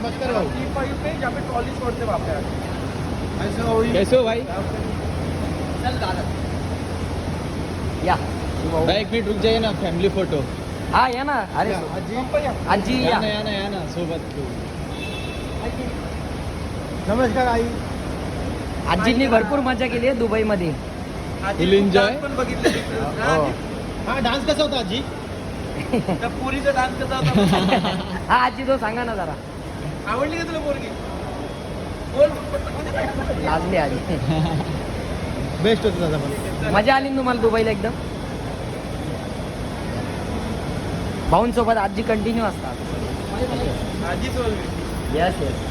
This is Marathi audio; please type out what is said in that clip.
नमस्कार भाऊ पे जहाँ पे ट्रॉली छोड़ते वहाँ पे कैसे हो भाई चल दादा या भाई 1 मिनिट रुक जाइए ना फॅमिली फोटो हा या ना अरे आजी या या ना या ना या ना सोबत नमस्कार आई आजींनी भरपूर मजा केली आहे दुबईमध्ये. Full enjoy? पण बघितलं हो. हा डान्स कसा होता आजी त्या पोरीचा डान्स कसा होता हा आजी तो सांगा ना जरा. आवडली का तुला पोरगी बोल लाजली आजी. बेस्ट होता दादा पण मजा आली ना तुम्हाला दुबईला एकदम. भाऊंसोबत आजी कंटिन्यू असतात. आजीच बोल येस येस.